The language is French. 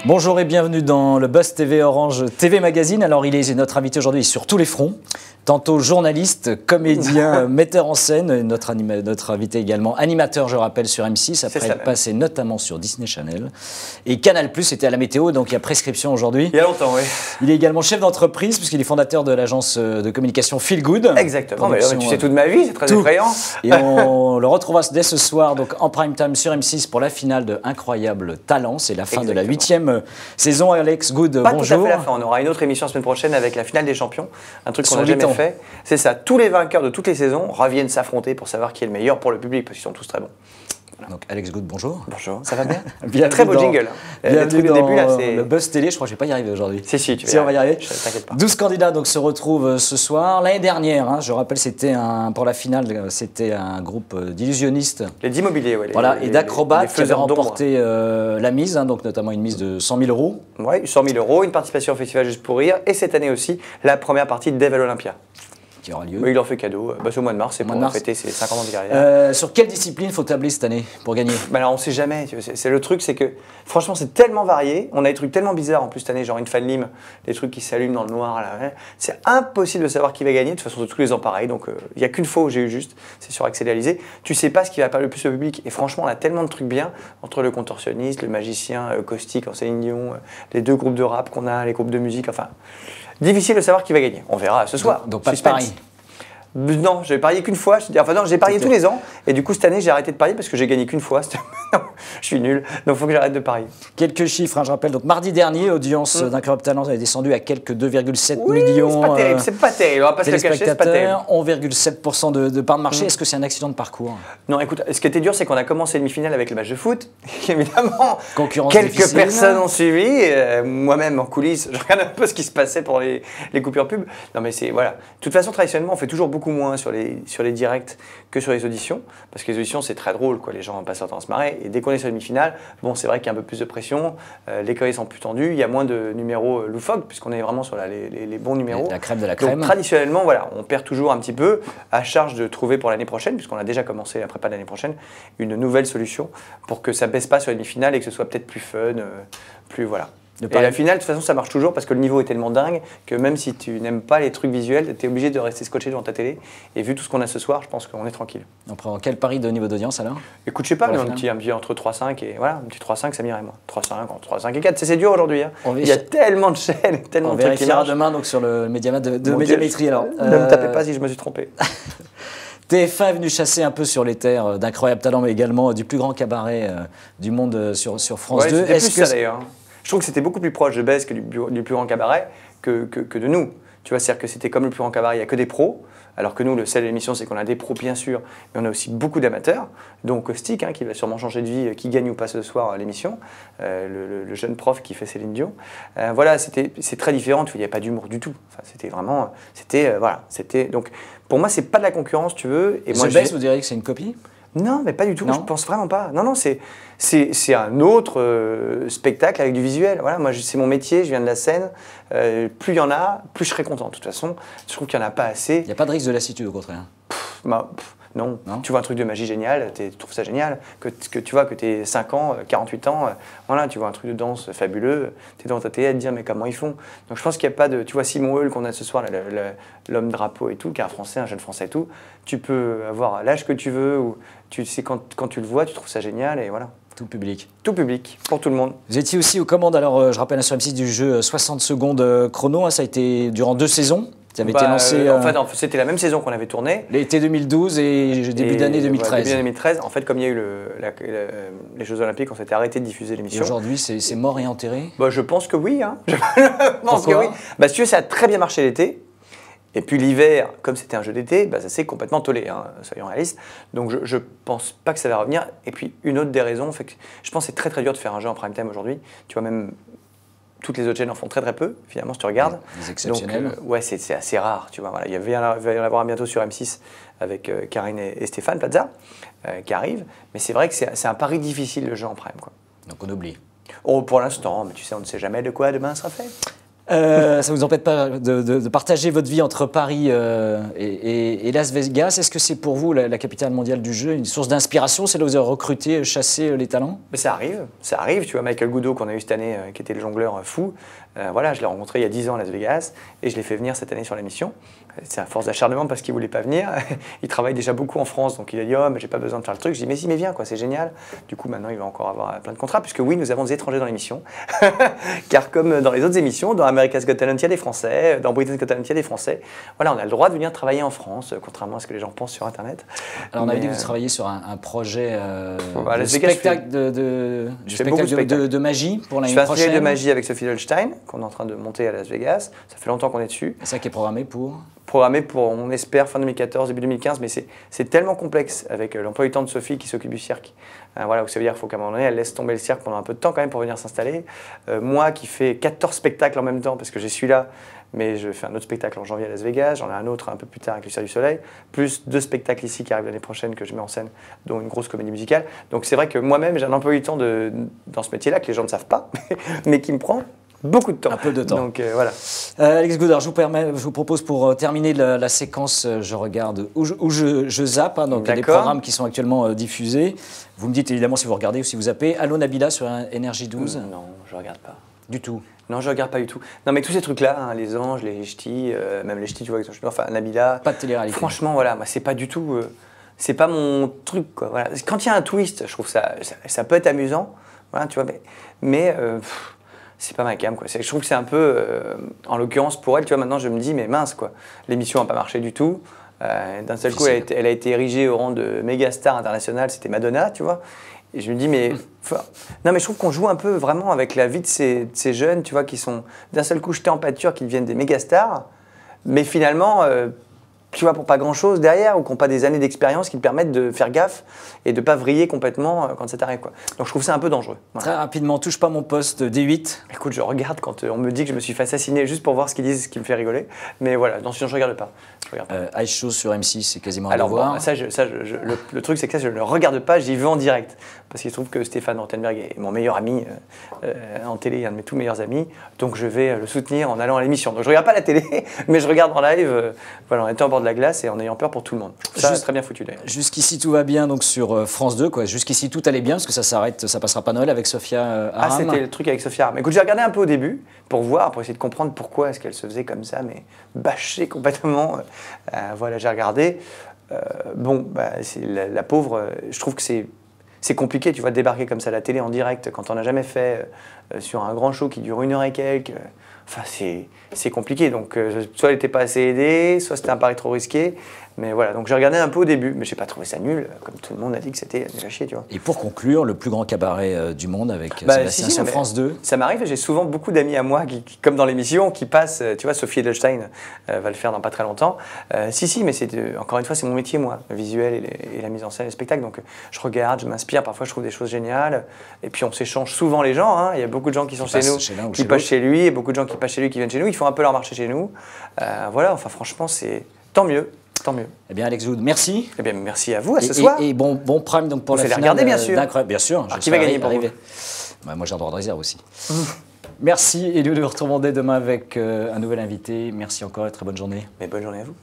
Bonjour et bienvenue dans le Buzz TV Orange TV Magazine. Alors il est notre invité aujourd'hui sur tous les fronts. Tantôt journaliste, comédien, metteur en scène, notre invité également animateur, je rappelle, sur M6, après être passé notamment sur Disney Channel. Et Canal+, était à la météo, donc il y a prescription aujourd'hui. Il y a longtemps, oui. Il est également chef d'entreprise, puisqu'il est fondateur de l'agence de communication Feel Good. Exactement, mais tu sais toute ma vie, c'est très effrayant. Et on le retrouvera dès ce soir donc, en prime time sur M6 pour la finale de Incroyable Talent. C'est la fin de la 8e saison. Alex Good, Pas bonjour. Tout à fait la fin. On aura une autre émission la semaine prochaine avec la finale des champions, un truc qu'on n'a jamais fait. C'est ça, tous les vainqueurs de toutes les saisons reviennent s'affronter pour savoir qui est le meilleur pour le public, parce qu'ils sont tous très bons. Voilà. Donc Alex Good, bonjour. Bonjour, ça va bien? Bienvenue très beau jingle. Bienvenue dans début, là, le Buzz Télé, je crois que je ne vais pas y arriver aujourd'hui. Si, on va y arriver. T'inquiète pas. 12 candidats donc, se retrouvent ce soir. L'année dernière, je rappelle, pour la finale, c'était un groupe d'illusionnistes. Les 10 mobiliers, oui. Voilà, et d'acrobates qui avaient remporté la mise, donc notamment une mise de 100 000 euros. Oui, 100 000 euros, une participation au Festival Juste pour Rire, et cette année aussi, la première partie de Devil Olympia. Qui aura lieu. Oui, il leur fait cadeau. C'est au mois de mars, c'est pour fêter ses 50 ans de carrière. Sur quelle discipline faut tabler cette année pour gagner? Alors on ne sait jamais. C'est le truc, c'est que franchement c'est tellement varié. On a des trucs tellement bizarres en plus cette année, genre une fan lime, des trucs qui s'allument dans le noir. C'est impossible de savoir qui va gagner. De toute façon, c'est tous les ans pareil. Donc il n'y a qu'une fois où j'ai eu juste, c'est sur Accès réalisé. Tu sais pas ce qui va parler le plus au public. Et franchement, on a tellement de trucs bien entre le contorsionniste, le magicien, Caustique en Céline Dion, les deux groupes de rap qu'on a, les groupes de musique. Enfin, difficile de savoir qui va gagner. On verra ce soir. Donc pas de pari. Non, j'ai parié qu'une fois. Enfin non, j'ai parié tous les ans. Et du coup, cette année, j'ai arrêté de parier parce que j'ai gagné qu'une fois. Je suis nul. Donc, il faut que j'arrête de parier. Quelques chiffres, je rappelle. Donc, mardi dernier, audience d'Incroyable Talent est descendue à quelques 2,7 millions. C'est pas terrible. C'est pas terrible. On va pas se le cacher, c'est pas terrible. 11,7% de part de marché. Est-ce que c'est un accident de parcours? Non, écoute, ce qui était dur, c'est qu'on a commencé le demi-finale avec le match de foot. Évidemment, concurrence quelques difficile. Personnes ont suivi. Moi-même, en coulisses, je regarde un peu ce qui se passait pour les coupures pub. Non, mais c'est voilà. De toute façon, traditionnellement, on fait toujours beaucoup moins sur les directs que sur les auditions, parce que les auditions c'est très drôle, quoi. Les gens passent leur temps à se marrer, et dès qu'on est sur la demi-finale, bon c'est vrai qu'il y a un peu plus de pression, les colis sont plus tendus, il y a moins de numéros loufoques, puisqu'on est vraiment sur les bons numéros. La crème de la crème. Donc traditionnellement, voilà, on perd toujours un petit peu, à charge de trouver pour l'année prochaine, puisqu'on a déjà commencé la prépa de l'année prochaine, une nouvelle solution pour que ça baisse pas sur la demi-finale et que ce soit peut-être plus fun, plus voilà. Et la finale, de toute façon, ça marche toujours parce que le niveau est tellement dingue que même si tu n'aimes pas les trucs visuels, tu es obligé de rester scotché devant ta télé. Et vu tout ce qu'on a ce soir, je pense qu'on est tranquille. On prend quel pari de niveau d'audience alors? Écoute, je sais pas, mais un petit entre 3,5 et voilà, un petit 3,5 ça m'irait moi. 3,5 et 4, c'est dur aujourd'hui. Hein. Il y a tellement de chaînes, tellement de trucs qui marchent. On vérifiera demain donc, sur le Médiamètre de Médiamétrie. Alors. Ne me tapez pas si je me suis trompé. TF1 est venu chasser un peu sur les terres d'Incroyable Talent, mais également du plus grand cabaret du monde sur France 2. Est-ce que d'ailleurs je trouve que c'était beaucoup plus proche de Bess que du plus grand cabaret que de nous. Tu vois, c'est-à-dire que c'était comme le plus grand cabaret, il n'y a que des pros. Alors que nous, le sel de l'émission, c'est qu'on a des pros, bien sûr, mais on a aussi beaucoup d'amateurs. Donc Caustique, qui va sûrement changer de vie, qui gagne ou pas ce soir à l'émission. Le jeune prof qui fait Céline Dion. Voilà, c'est très différent. Il n'y a pas d'humour du tout. Enfin, c'était vraiment... voilà. Donc, pour moi, c'est pas de la concurrence, tu veux. Et moi, Bess, vous diriez que c'est une copie? Non, mais pas du tout. Non. Je pense vraiment pas. Non, c'est un autre spectacle avec du visuel. Voilà, moi, c'est mon métier. Je viens de la scène. Plus il y en a, plus je serai content. De toute façon, je trouve qu'il n'y en a pas assez. Il n'y a pas de risque de lassitude, au contraire. Non. Tu vois un truc de magie génial, tu trouves ça génial. Que tu vois que tu es 5 ans, 48 ans, voilà, tu vois un truc de danse fabuleux, tu es dans ta télé à te dire mais comment ils font. Donc je pense qu'il n'y a pas de... Tu vois Simon Heul qu'on a ce soir, l'homme drapeau et tout, qui est un jeune français et tout, tu peux avoir l'âge que tu veux, ou tu sais quand tu le vois, tu trouves ça génial et voilà. Tout public. Tout public, pour tout le monde. Vous étiez aussi aux commandes, alors je rappelle sur M6 du jeu 60 secondes chrono, ça a été durant 2 saisons. Ça avait été lancé. En fait, c'était la même saison qu'on avait tourné. L'été 2012 et début d'année 2013. Début 2013. En fait, comme il y a eu les Jeux Olympiques, on s'était arrêté de diffuser l'émission. Et aujourd'hui, c'est mort et enterré? Je pense que oui. Hein. Je pense que oui. Si tu veux, ça a très bien marché l'été. Et puis l'hiver, comme c'était un jeu d'été, ça s'est complètement tollé, hein, soyons réalistes. Donc je pense pas que ça va revenir. Et puis une autre des raisons, fait que je pense que c'est très très dur de faire un jeu en prime time aujourd'hui. Tu vois, même toutes les autres chaînes en font très très peu, finalement, si tu regardes. Les exceptionnels. Donc, ouais, c'est assez rare, tu vois. Voilà. Il va y en avoir un bientôt sur M6 avec Karine et Stéphane Plaza qui arrivent. Mais c'est vrai que c'est un pari difficile, le jeu en prime, quoi. Donc on oublie. Oh, pour l'instant, mais tu sais, on ne sait jamais de quoi demain sera fait. Ça ne vous empêche pas de partager votre vie entre Paris et Las Vegas. Est-ce que c'est pour vous, la capitale mondiale du jeu, une source d'inspiration? C'est là où vous avez recruté, chassé les talents? Mais ça arrive. Tu vois, Michael Goudeau, qu'on a eu cette année, qui était le jongleur fou, voilà, je l'ai rencontré il y a 10 ans à Las Vegas et je l'ai fait venir cette année sur l'émission. C'est à force d'acharnement parce qu'il ne voulait pas venir. Il travaille déjà beaucoup en France, donc il a dit « Oh, mais j'ai pas besoin de faire le truc ». Je dis « Mais si, mais viens, quoi, c'est génial ». Du coup, maintenant, il va encore avoir plein de contrats, puisque oui, nous avons des étrangers dans l'émission. Car comme dans les autres émissions, dans America's Got Talent, il y a des Français, dans Britain's Got Talent, il y a des Français. Voilà, on a le droit de venir travailler en France, contrairement à ce que les gens pensent sur Internet. Alors, on avait dit que vous travailliez sur un projet bah, de spectacle de magie pour l'année prochaine. Je fais un spectacle de magie avec Sophie Dolstein, qu'on est en train de monter à Las Vegas. Ça fait longtemps qu'on est dessus. C'est ça qui est programmé pour on espère, fin 2014, début 2015, mais c'est tellement complexe avec l'emploi du temps de Sophie qui s'occupe du cirque. Voilà, où ça veut dire qu'il faut qu'à un moment donné, elle laisse tomber le cirque pendant un peu de temps quand même pour venir s'installer. Moi qui fais 14 spectacles en même temps, parce que je suis là, mais je fais un autre spectacle en janvier à Las Vegas, j'en ai un autre un peu plus tard avec le Cirque du Soleil, plus 2 spectacles ici qui arrivent l'année prochaine que je mets en scène, dont une grosse comédie musicale. Donc c'est vrai que moi-même, j'ai un emploi du temps dans ce métier-là que les gens ne savent pas, mais qui me prend beaucoup de temps. Un peu de temps. Donc voilà. Alex Goudard, je vous propose pour terminer la séquence, je regarde où je zappe, hein, donc il y a des programmes qui sont actuellement diffusés. Vous me dites évidemment si vous regardez ou si vous zappez. Allô Nabila sur Énergie 12. Non, je regarde pas. Du tout. Non, je regarde pas du tout. Non, mais tous ces trucs-là, hein, les anges, les ch'tis, même les ch'tis, tu vois, enfin Nabila. Pas de télé-réalité. Franchement, voilà, moi, c'est pas du tout. C'est pas mon truc, quoi. Voilà. Quand il y a un twist, je trouve ça peut être amusant, voilà, tu vois, mais c'est pas ma cam, quoi. Je trouve que c'est un peu, en l'occurrence pour elle, tu vois, maintenant je me dis, mais mince, quoi. L'émission n'a pas marché du tout. D'un seul coup, elle a été érigée au rang de méga star internationale, c'était Madonna, tu vois. Et je me dis, mais. Non, mais je trouve qu'on joue un peu vraiment avec la vie de ces jeunes, tu vois, qui sont d'un seul coup jetés en pâture, qui deviennent des méga stars, mais finalement. Tu vois, pour pas grand-chose derrière, ou qui n'ont pas des années d'expérience qui te permettent de faire gaffe et de ne pas vriller complètement quand ça t'arrive, quoi. Donc je trouve ça un peu dangereux. Voilà. Très rapidement, touche pas mon poste D8. Écoute, je regarde quand on me dit que je me suis fait assassiner juste pour voir ce qu'ils disent, ce qui me fait rigoler. Mais voilà, non, sinon je regarde pas. Ice Show sur M6, c'est quasiment à voir. Bon, le truc, c'est que ça, je ne le regarde pas, j'y vais en direct. Parce qu'il se trouve que Stéphane Rothenberg est mon meilleur ami en télé, un de mes tout meilleurs amis. Donc je vais le soutenir en allant à l'émission. Donc je regarde pas la télé, mais je regarde en live, voilà, en étant au bord de la glace et en ayant peur pour tout le monde. Ça, c'est très bien foutu d'ailleurs. Jusqu'ici, tout va bien donc sur France 2, quoi. Jusqu'ici, tout allait bien, parce que ça s'arrête, ça passera pas Noël avec Sophia Aram. Ah, c'était le truc avec Sophia Aram. Écoute, j'ai regardé un peu au début pour voir, pour essayer de comprendre pourquoi est-ce qu'elle se faisait comme ça, mais bâchée complètement. Voilà, j'ai regardé. Bon, la pauvre, je trouve que c'est compliqué, tu vois, de débarquer comme ça à la télé en direct quand on n'a jamais fait sur un grand show qui dure 1 heure et quelques. Enfin, c'est compliqué. Donc, soit elle n'était pas assez aidée, soit c'était un pari trop risqué. Mais voilà, donc j'ai regardé un peu au début, mais j'ai pas trouvé ça nul. Comme tout le monde a dit que c'était nul à chier, tu vois. Et pour conclure, le plus grand cabaret du monde avec Sébastien sur France 2. Ça m'arrive, j'ai souvent beaucoup d'amis à moi, qui, comme dans l'émission, qui passent, tu vois, Sophie Edelstein va le faire dans pas très longtemps. Si, mais encore une fois, c'est mon métier, moi, le visuel et la mise en scène, le spectacle. Donc je regarde, je m'inspire, parfois je trouve des choses géniales. Et puis on s'échange souvent les gens, hein. Il y a beaucoup de gens qui sont chez nous, qui passent chez lui, et beaucoup de gens qui passent chez lui, qui viennent chez nous. Ils font un peu leur marché chez nous. Voilà, enfin franchement, c'est tant mieux. Tant mieux. Eh bien, Alex Wood, merci. Eh bien, merci à vous, à ce soir. Et bon prime donc pour la finale. Regarder, bien sûr. Bien sûr. Qui va gagner pour vous? Moi, j'ai un droit de réserve aussi. Merci, et nous nous retrouvons dès demain avec un nouvel invité. Merci encore et très bonne journée. Mais bonne journée à vous.